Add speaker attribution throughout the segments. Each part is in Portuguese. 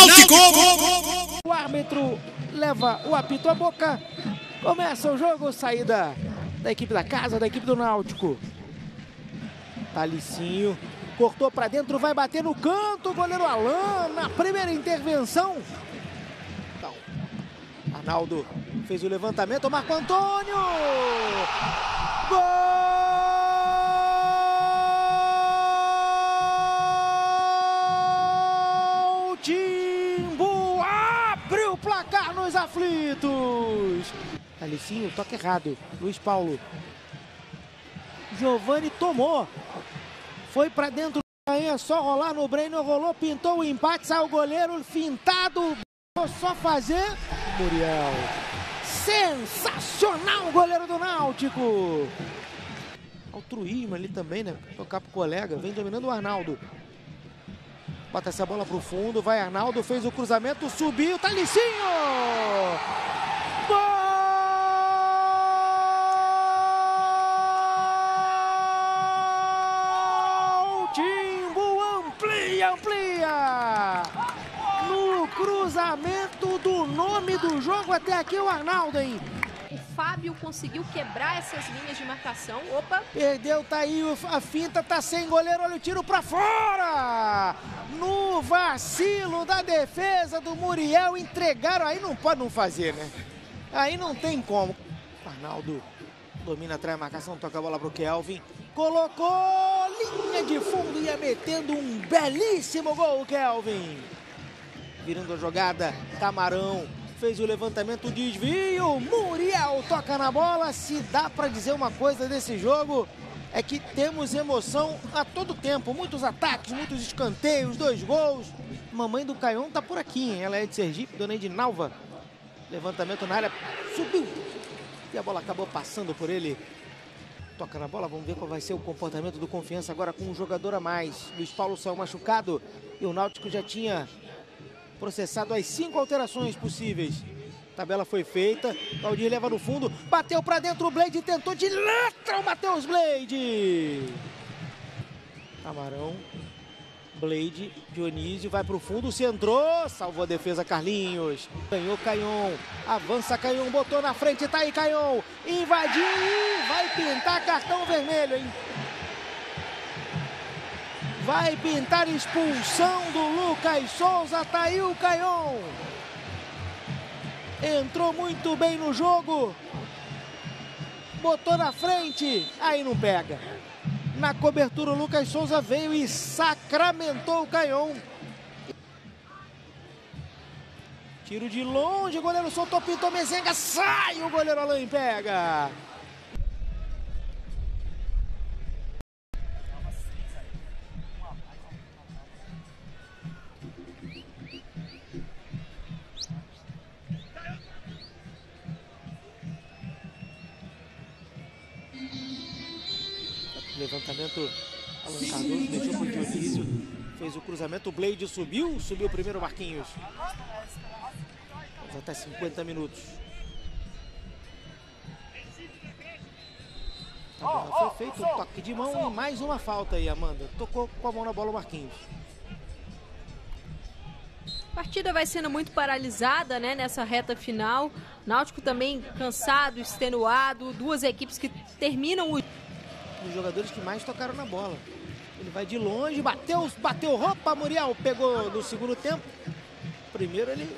Speaker 1: Náutico!
Speaker 2: O árbitro leva o apito à boca. Começa o jogo, saída da equipe da casa, da equipe do Náutico. Talicinho cortou para dentro, vai bater no canto. O goleiro Alan na primeira intervenção. Então, Arnaldo fez o levantamento. Marco Antônio! Gol! Timbu abre o placar nos aflitos. Talicinho, toque errado. Luiz Paulo. Giovani tomou. Foi para dentro. É só rolar no Breno. Rolou, pintou o empate. Saiu o goleiro fintado. Só fazer. Muriel. Sensacional o goleiro do Náutico. Altruísmo ali também, né? Tocar pro colega. Vem dominando o Arnaldo. Bota essa bola pro fundo. Vai Arnaldo. Fez o cruzamento. Subiu. Talicinho! Gol! Timbu amplia! No cruzamento do nome do jogo até aqui o Arnaldo, hein?
Speaker 3: O Fábio conseguiu quebrar essas linhas de marcação. Opa!
Speaker 2: Perdeu, tá aí a finta, tá sem goleiro, olha o tiro pra fora! No vacilo da defesa do Muriel, entregaram, aí não pode não fazer, né? Aí não tem como. Arnaldo domina, atrai a marcação, toca a bola pro Kelvin. Colocou, linha de fundo, ia metendo um belíssimo gol, Kelvin. Virando a jogada, Camarão. Fez o levantamento, desvio, Muriel toca na bola. Se dá para dizer uma coisa desse jogo, é que temos emoção a todo tempo. Muitos ataques, muitos escanteios, 2 gols. Mamãe do Caion tá por aqui, hein? Ela é de Sergipe, dona Edinalva. Levantamento na área, subiu. E a bola acabou passando por ele. Toca na bola, vamos ver qual vai ser o comportamento do Confiança agora com um jogador a mais. Luiz Paulo saiu machucado e o Náutico já tinha processado as 5 alterações possíveis. A tabela foi feita, Valdir leva no fundo, bateu pra dentro o Blade, tentou de letra o Matheus Blade. Camarão, Blade, Dionísio, vai pro fundo, centrou, salvou a defesa Carlinhos. Ganhou Caion, avança Caion, botou na frente, tá aí Caion, invadiu, vai pintar cartão vermelho, hein? Vai pintar expulsão do Lucas Souza, tá aí o Caion. Entrou muito bem no jogo. Botou na frente, aí não pega. Na cobertura o Lucas Souza veio e sacramentou o Caion. Tiro de longe, o goleiro soltou, pintou Mezenga, sai, o goleiro Alain pega. Levantamento, Alan Cardoso deixou pro Dionísio, fez o cruzamento, o Blade subiu primeiro Marquinhos. Vamos até 50 minutos. Agora foi feito um toque de mão e mais uma falta aí, Amanda. Tocou com a mão na bola o Marquinhos.
Speaker 3: A partida vai sendo muito paralisada, né, nessa reta final. Náutico também cansado, extenuado. 2 equipes que terminam o...
Speaker 2: Os jogadores que mais tocaram na bola. Ele vai de longe, bateu roupa, Muriel pegou no segundo tempo. Primeiro ele...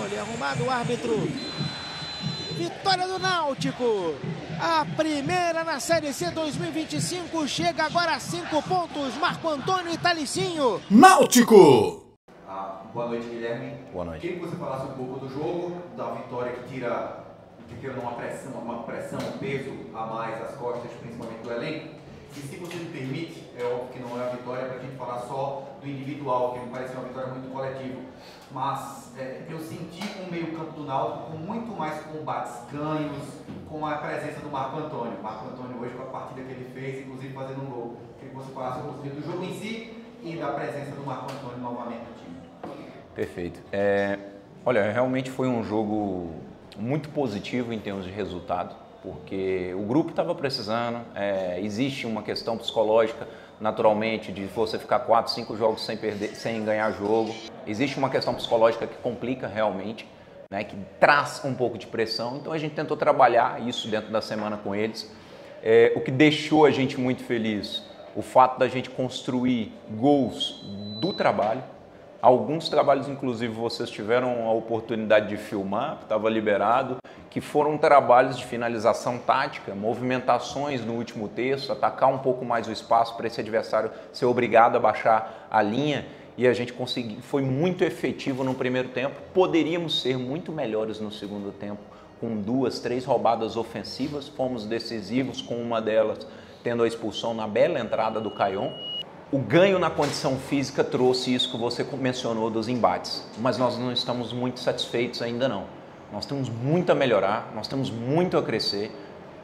Speaker 2: Olha, arrumado o árbitro. Vitória do Náutico. A primeira na Série C 2025. Chega agora a 5 pontos. Marco Antônio e Talicinho.
Speaker 1: Náutico!
Speaker 4: Boa noite, Guilherme.
Speaker 5: Boa noite.
Speaker 4: Queria que você falasse um pouco do jogo, da vitória que tira uma pressão, um peso a mais às costas, principalmente do elenco. E se você me permite, é óbvio que não é uma vitória para a gente falar só do individual, que me parece uma vitória muito coletiva. Mas eu senti o meio-campo do Náutico com muito mais combates ganhos, com a presença do Marco Antônio. Marco Antônio hoje com a partida que ele fez, inclusive fazendo um gol. Queria que você falasse um pouquinho do jogo em si e da presença do Marco Antônio novamente no time.
Speaker 5: Perfeito. Olha, realmente foi um jogo muito positivo em termos de resultado, porque o grupo estava precisando, existe uma questão psicológica naturalmente, de você ficar 4, 5 jogos sem ganhar jogo. Existe uma questão psicológica que complica realmente, né, que traz um pouco de pressão. Então a gente tentou trabalhar isso dentro da semana com eles. O que deixou a gente muito feliz, o fato da gente construir gols do trabalho. Alguns trabalhos, inclusive, vocês tiveram a oportunidade de filmar, estava liberado, que foram trabalhos de finalização tática, movimentações no último terço, atacar um pouco mais o espaço para esse adversário ser obrigado a baixar a linha, e a gente conseguiu, foi muito efetivo no primeiro tempo. Poderíamos ser muito melhores no segundo tempo, com 2, 3 roubadas ofensivas, fomos decisivos com uma delas, tendo a expulsão na bela entrada do Caion. O ganho na condição física trouxe isso que você mencionou dos embates, mas nós não estamos muito satisfeitos ainda não. Nós temos muito a melhorar, nós temos muito a crescer,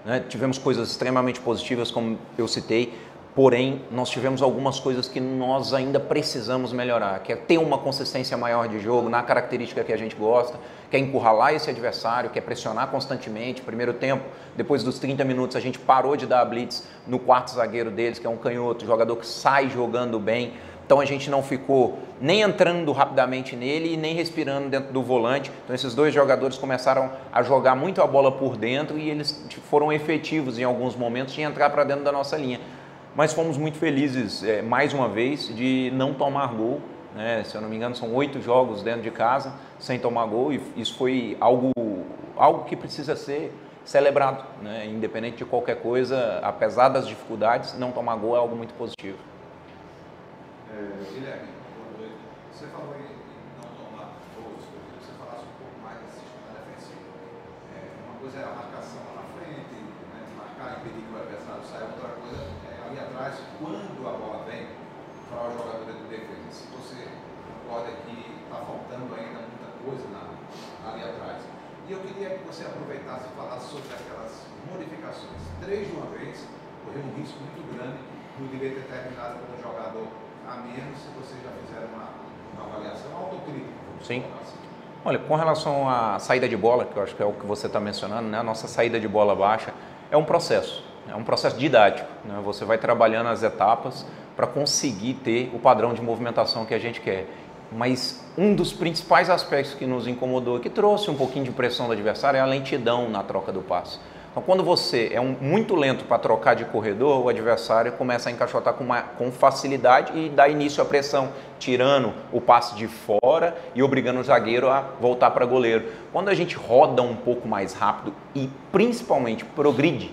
Speaker 5: né? Tivemos coisas extremamente positivas, como eu citei, porém nós tivemos algumas coisas que nós ainda precisamos melhorar, que é ter uma consistência maior de jogo, na característica que a gente gosta, que é encurralar esse adversário, que é pressionar constantemente. Primeiro tempo, depois dos 30 minutos, a gente parou de dar a blitz no quarto zagueiro deles, que é um canhoto, jogador que sai jogando bem. Então a gente não ficou nem entrando rapidamente nele e nem respirando dentro do volante. Então esses dois jogadores começaram a jogar muito a bola por dentro e eles foram efetivos em alguns momentos de entrar para dentro da nossa linha. Mas fomos muito felizes, mais uma vez, de não tomar gol, né? Se eu não me engano, são 8 jogos dentro de casa sem tomar gol, e isso foi algo que precisa ser celebrado, né? Independente de qualquer coisa, apesar das dificuldades, não tomar gol é algo muito positivo.
Speaker 4: Guilherme, você falou em não tomar gols, eu queria que você falasse um pouco mais da sistema defensivo. Uma coisa é a marcação lá na frente, né? Marcar, impedir que o adversário saia, outra coisa ali atrás, quando a bola vem para o jogador de defesa. Se você concorda que está faltando ainda muita coisa ali atrás. E eu queria que você aproveitasse e falasse sobre aquelas modificações. 3 de uma vez, correu um risco muito grande no dever ter terminado com um jogador a menos, se vocês já fizeram uma avaliação autocrítica.
Speaker 5: Sim. Olha, com relação à saída de bola, que eu acho que é o que você está mencionando, né? A nossa saída de bola baixa é um processo didático, né? Você vai trabalhando as etapas para conseguir ter o padrão de movimentação que a gente quer. Mas um dos principais aspectos que nos incomodou, que trouxe um pouquinho de pressão do adversário, é a lentidão na troca do passe. Então, quando você é muito lento para trocar de corredor, o adversário começa a encaixotar com facilidade e dá início à pressão, tirando o passe de fora e obrigando o zagueiro a voltar para goleiro. Quando a gente roda um pouco mais rápido e principalmente progride,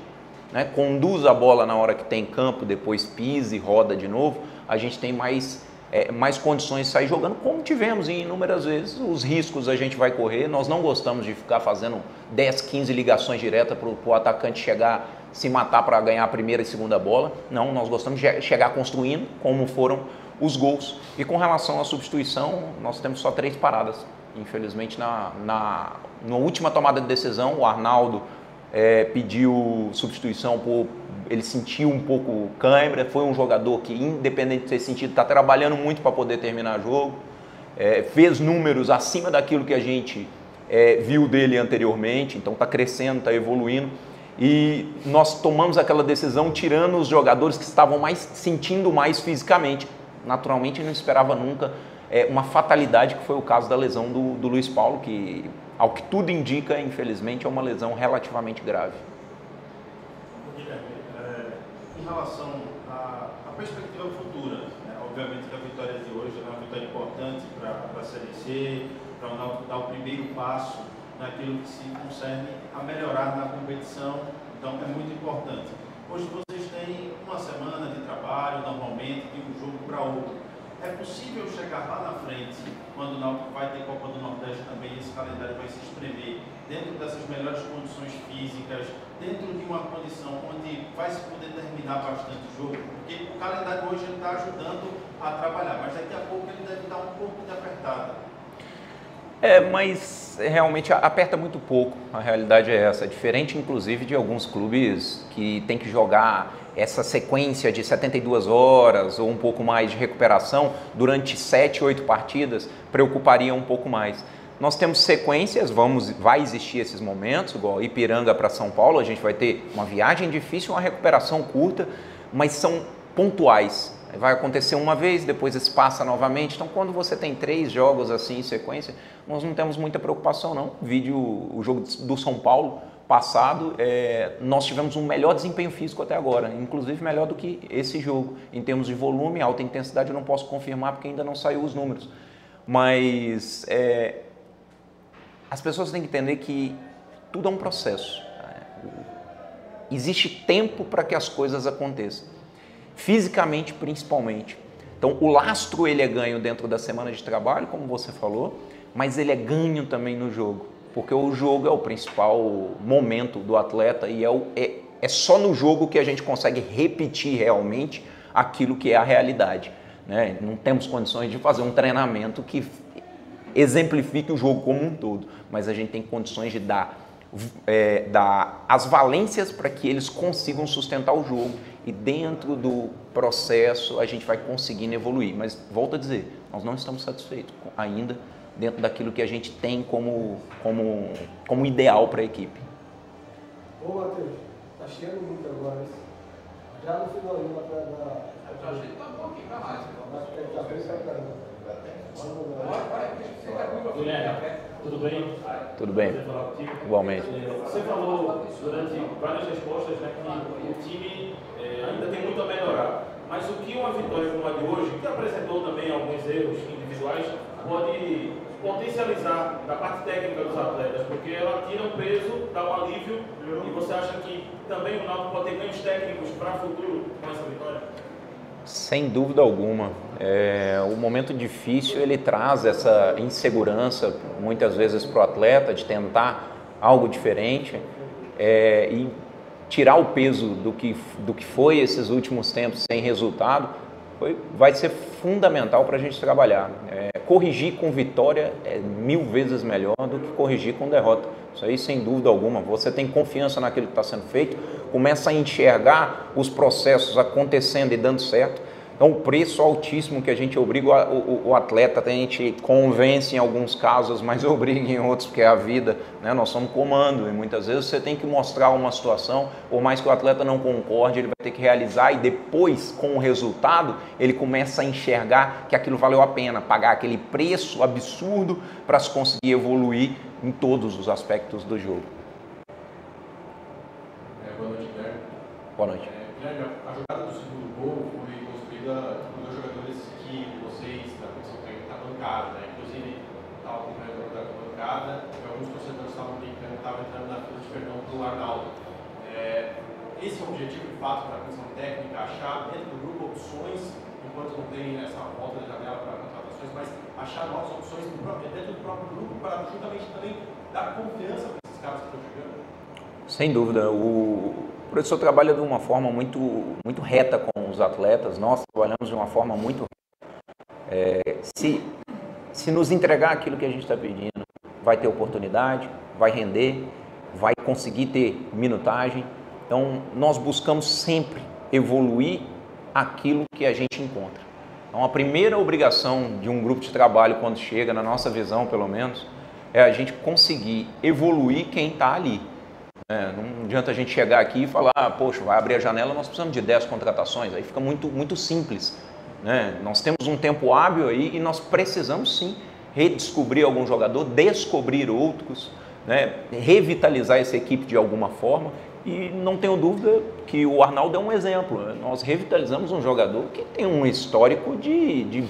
Speaker 5: né, conduz a bola na hora que tem campo, depois pisa e roda de novo, a gente tem mais condições de sair jogando, como tivemos inúmeras vezes. Os riscos a gente vai correr, nós não gostamos de ficar fazendo 10, 15 ligações diretas para o atacante chegar, se matar para ganhar a primeira e segunda bola. Não, nós gostamos de chegar construindo, como foram os gols. E com relação à substituição, nós temos só 3 paradas. Infelizmente, na última tomada de decisão, o Arnaldo pediu substituição ele sentiu um pouco cãibra, foi um jogador que, independente de ter sentido, está trabalhando muito para poder terminar o jogo, fez números acima daquilo que a gente viu dele anteriormente, então está crescendo, está evoluindo, e nós tomamos aquela decisão tirando os jogadores que estavam sentindo mais fisicamente. Naturalmente, não esperava nunca uma fatalidade, que foi o caso da lesão do Luiz Paulo, que, ao que tudo indica, infelizmente, é uma lesão relativamente grave.
Speaker 1: Em relação à perspectiva futura, né? Obviamente que a vitória de hoje é uma vitória importante para a Série C, para o Náutico dar o primeiro passo naquilo que se concerne a melhorar na competição, então é muito importante. Hoje vocês têm uma semana de trabalho, normalmente, de um jogo para outro. É possível chegar lá na frente, quando o Náutico vai ter Copa do Nordeste também, esse calendário vai se espremer, dentro dessas melhores condições físicas, dentro de uma condição onde vai se poder terminar bastante o jogo, porque o calendário hoje está ajudando a trabalhar, mas daqui a pouco ele deve dar um pouco de apertada.
Speaker 5: Mas realmente aperta muito pouco, a realidade é essa, diferente inclusive de alguns clubes que tem que jogar essa sequência de 72 horas ou um pouco mais de recuperação durante 7, 8 partidas, preocuparia um pouco mais. Nós temos sequências, vai existir esses momentos, igual Ipiranga para São Paulo, a gente vai ter uma viagem difícil, uma recuperação curta, mas são pontuais. vai acontecer uma vez, depois passa novamente. Então, quando você tem 3 jogos assim em sequência, nós não temos muita preocupação, não. O jogo do São Paulo passado, nós tivemos um melhor desempenho físico até agora, inclusive melhor do que esse jogo. Em termos de volume, alta intensidade, eu não posso confirmar porque ainda não saiu os números. Mas as pessoas têm que entender que tudo é um processo. Existe tempo para que as coisas aconteçam, fisicamente principalmente. Então o lastro ele é ganho dentro da semana de trabalho, como você falou, mas ele é ganho também no jogo, porque o jogo é o principal momento do atleta e é só no jogo que a gente consegue repetir realmente aquilo que é a realidade, né? Não temos condições de fazer um treinamento que exemplifique o jogo como um todo, mas a gente tem condições de dar as valências para que eles consigam sustentar o jogo e dentro do processo a gente vai conseguindo evoluir. Mas volto a dizer, nós não estamos satisfeitos ainda dentro daquilo que a gente tem como ideal para a equipe.
Speaker 6: Ô Matheus, tá cheirando muito agora, né? Já no finalzinho da... A gente tá um pouquinho pra mais. Tá bem pra caramba.
Speaker 1: Guilherme, tudo bem?
Speaker 5: Tudo bem, igualmente.
Speaker 1: Você falou durante várias respostas, né, que o time ainda tem muito a melhorar. Mas o que uma vitória como a de hoje, que apresentou também alguns erros individuais, pode potencializar da parte técnica dos atletas? Porque ela tira um peso, dá um alívio, e você acha que também o Náutico pode ter ganhos técnicos para o futuro com essa vitória?
Speaker 5: Sem dúvida alguma. O momento difícil ele traz essa insegurança muitas vezes para o atleta de tentar algo diferente e tirar o peso do que foi esses últimos tempos sem resultado vai ser fundamental para a gente trabalhar. Corrigir com vitória é 1000 vezes melhor do que corrigir com derrota. Isso aí sem dúvida alguma. Você tem confiança naquilo que está sendo feito, começa a enxergar os processos acontecendo e dando certo. Então o preço altíssimo que a gente obriga o atleta, a gente convence em alguns casos, mas obriga em outros, porque é a vida, né? Nós somos comando e muitas vezes você tem que mostrar uma situação, por mais que o atleta não concorde, ele vai ter que realizar e depois com o resultado ele começa a enxergar que aquilo valeu a pena, pagar aquele preço absurdo para se conseguir evoluir em todos os aspectos do jogo.
Speaker 7: Boa noite, Guilherme.
Speaker 5: Boa noite.
Speaker 7: Guilherme, a jogada do segundo gol foi construída por 2 jogadores que vocês, da comissão técnica, da bancada, né? Inclusive, estava acompanhando da bancada e alguns torcedores estavam entrando na fila de perdão do Arnaldo. Esse é o objetivo, de fato, da comissão técnica, achar dentro do grupo opções, enquanto não tem essa volta da janela para contratações, mas achar novas opções dentro do próprio grupo para justamente também dar confiança para esses caras que estão chegando. Sem dúvida.
Speaker 5: O professor trabalha de uma forma muito reta com os atletas, nós trabalhamos de uma forma muito se nos entregar aquilo que a gente está pedindo, vai ter oportunidade, vai render, vai conseguir ter minutagem. Então, nós buscamos sempre evoluir aquilo que a gente encontra. Então, a primeira obrigação de um grupo de trabalho, quando chega, na nossa visão pelo menos, é a gente conseguir evoluir quem está ali. Não adianta a gente chegar aqui e falar, poxa, vai abrir a janela, nós precisamos de 10 contratações, aí fica muito simples, né? Nós temos um tempo hábil aí e nós precisamos sim redescobrir algum jogador, descobrir outros, né? Revitalizar essa equipe de alguma forma e não tenho dúvida que o Arnaldo é um exemplo, né? Nós revitalizamos um jogador que tem um histórico de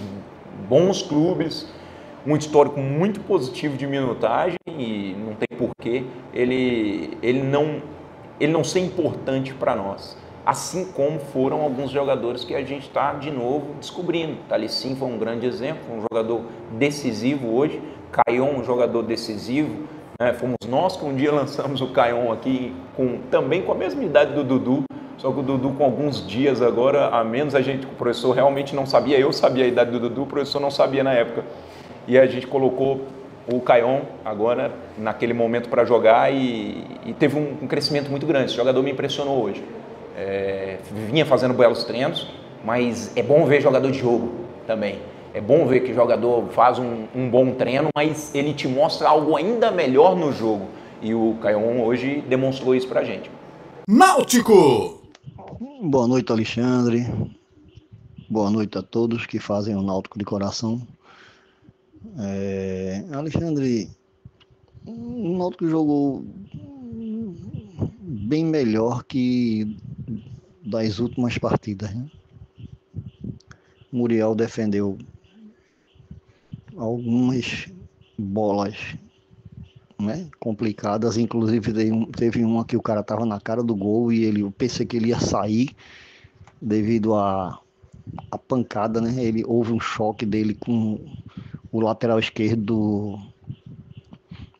Speaker 5: bons clubes, um histórico muito positivo de minutagem e não tem porquê ele não ser importante para nós. Assim como foram alguns jogadores que a gente está de novo descobrindo. Thalicim foi um grande exemplo, um jogador decisivo hoje. Caion, um jogador decisivo. Fomos nós que um dia lançamos o Caion aqui, também com a mesma idade do Dudu, só que o Dudu com alguns dias agora a menos, o professor realmente não sabia, eu sabia a idade do Dudu, o professor não sabia na época. E a gente colocou o Caion agora, naquele momento, para jogar e teve um crescimento muito grande. Esse jogador me impressionou hoje. Vinha fazendo belos treinos, mas é bom ver jogador de jogo também. É bom ver que o jogador faz um bom treino, mas ele te mostra algo ainda melhor no jogo. E o Caion hoje demonstrou isso pra gente.
Speaker 8: Náutico!
Speaker 9: Boa noite, Alexandre.
Speaker 8: Boa noite a todos que fazem o Náutico de coração. Alexandre, o Náutico jogou bem melhor que das últimas partidas, né? Muriel defendeu algumas bolas, né, complicadas, inclusive teve uma que o cara estava na cara do gol e eu pensei que ele ia sair devido à pancada, né? Houve um choque dele com o lateral esquerdo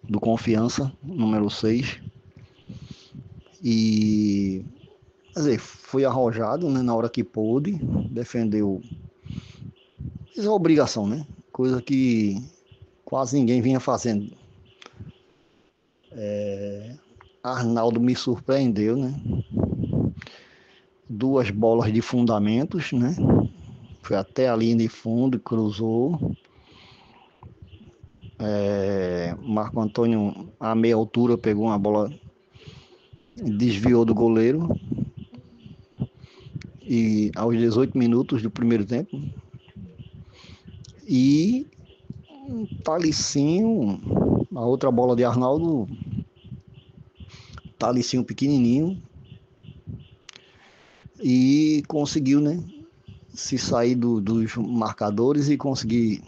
Speaker 8: do Confiança, número 6. E, quer dizer, foi arrojado, né, na hora que pôde, defendeu, fez a obrigação, né? Coisa que quase ninguém vinha fazendo. Arnaldo me surpreendeu, né? 2 bolas de fundamentos, né? Foi até a linha de fundo, cruzou. Marco Antônio, a meia altura, pegou uma bola, desviou do goleiro. E aos 18 minutos do primeiro tempo. E Talicinho, a outra bola de Arnaldo, Talicinho pequenininho, e conseguiu, né, se sair dos marcadores e conseguir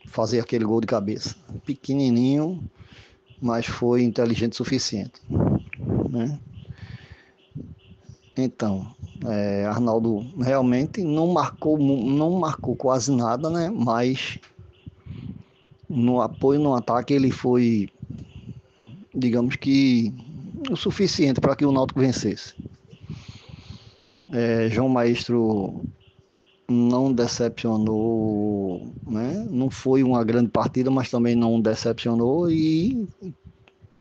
Speaker 8: fazer aquele gol de cabeça. Pequenininho, mas foi inteligente o suficiente, né? Então, Arnaldo realmente não marcou quase nada, né? Mas no apoio, no ataque, ele foi, digamos que, o suficiente para que o Náutico vencesse. João Maestro não decepcionou, né? Não foi uma grande partida, mas também não decepcionou e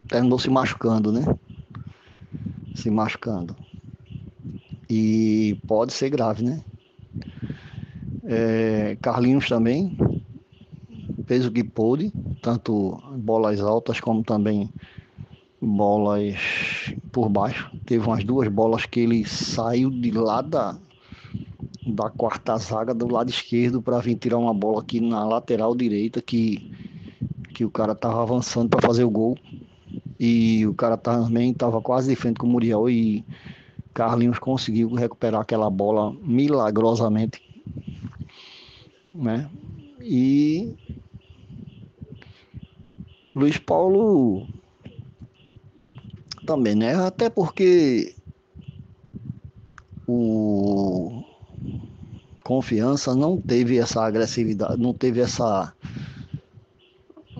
Speaker 8: terminou se machucando, né? Se machucando. E pode ser grave, né? Carlinhos também fez o que pôde, tanto bolas altas como também bolas por baixo. Teve umas 2 bolas que ele saiu de lá da quarta zaga do lado esquerdo para vir tirar uma bola aqui na lateral direita que o cara tava avançando para fazer o gol e o cara também tava quase de frente com o Muriel e Carlinhos conseguiu recuperar aquela bola milagrosamente, né? E Luiz Paulo também, né? Até porque o Confiança não teve essa agressividade,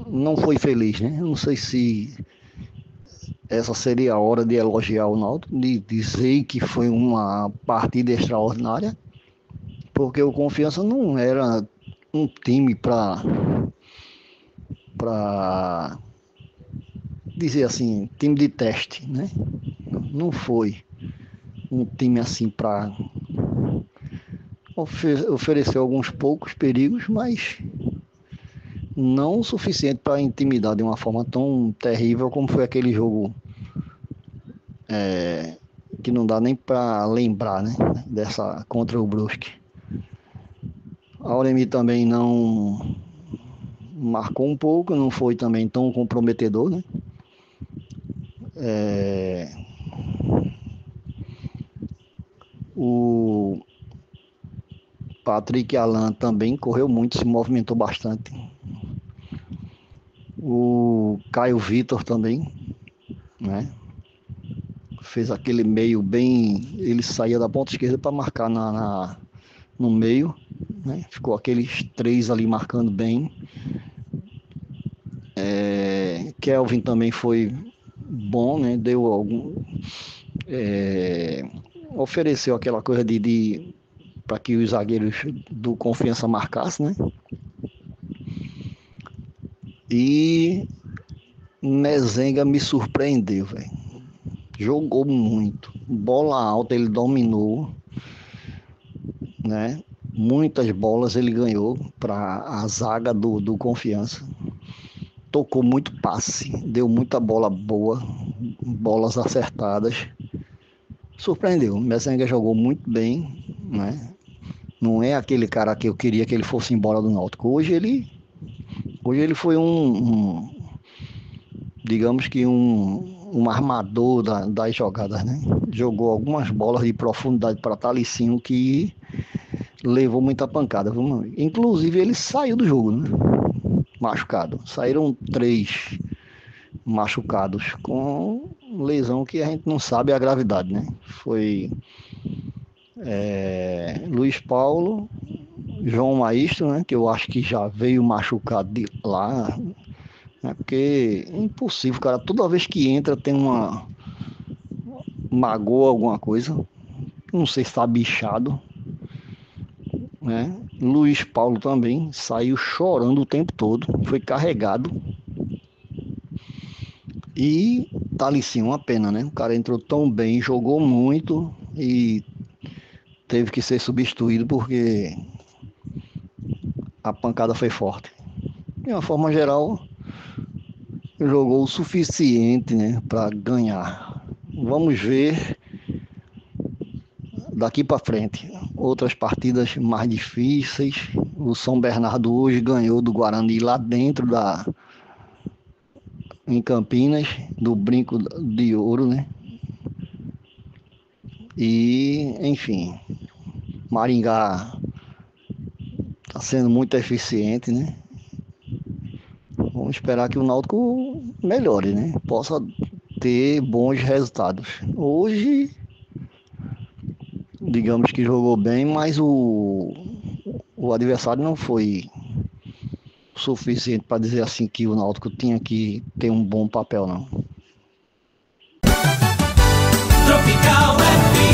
Speaker 8: não foi feliz, né? Eu não sei se essa seria a hora de elogiar o Náutico, de dizer que foi uma partida extraordinária, porque o Confiança não era um time para dizer assim, time de teste, né? Não foi um time assim para oferecer alguns poucos perigos, mas não o suficiente para intimidar de uma forma tão terrível como foi aquele jogo, que não dá nem para lembrar, né? Dessa contra o Brusque. A Auremi também não marcou um pouco, não foi também tão comprometedor, né? O Patrick Alan também correu muito, se movimentou bastante. O Caio Vitor também, né? Fez aquele meio bem, ele saía da ponta esquerda para marcar no meio, né? Ficou aqueles 3 ali marcando bem. Kelvin também foi bom, né? Deu ofereceu aquela coisa de para que os zagueiros do Confiança marcassem, né? E Mezenga me surpreendeu, velho. Jogou muito. Bola alta ele dominou, né? Muitas bolas ele ganhou para a zaga do Confiança. Tocou muito passe, deu muita bola boa, bolas acertadas. Surpreendeu. Mezenga jogou muito bem, né? Não é aquele cara que eu queria que ele fosse embora do Náutico. Hoje ele foi digamos que um armador das jogadas, né? Jogou algumas bolas de profundidade para Talicinho que levou muita pancada. Inclusive ele saiu do jogo, né? Machucado. Saíram 3 machucados com lesão que a gente não sabe a gravidade, né? Foi Luiz Paulo, João Maestro, né? Que eu acho que já veio machucado de lá, né? Porque é impossível, cara. Toda vez que entra tem uma magoa, alguma coisa. Não sei se está bichado, né? Luiz Paulo também saiu chorando o tempo todo, foi carregado. E Talicinho, uma pena, né? O cara entrou tão bem, jogou muito e teve que ser substituído porque a pancada foi forte. De uma forma geral, jogou o suficiente, né, para ganhar. Vamos ver daqui para frente outras partidas mais difíceis. O São Bernardo hoje ganhou do Guarani lá dentro em Campinas, do Brinco de Ouro, né? E, enfim, Maringá está sendo muito eficiente, né? Vamos esperar que o Náutico melhore, né? Possa ter bons resultados. Hoje, digamos que jogou bem, mas o adversário não foi suficiente para dizer assim que o Náutico tinha que ter um bom papel, não.
Speaker 9: Tropical FM.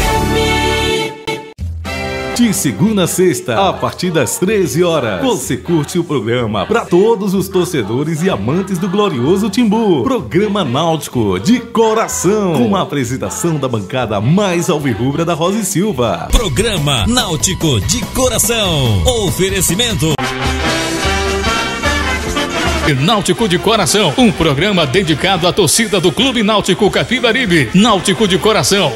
Speaker 9: De segunda a sexta, a partir das 13 horas, você curte o programa para todos os torcedores e amantes do glorioso Timbu. Programa Náutico de Coração, com a apresentação da bancada mais alvirrubra da Rosa e Silva. Programa Náutico de Coração. Oferecimento Náutico de Coração, um programa dedicado à torcida do Clube Náutico Capibaribe. Náutico de Coração.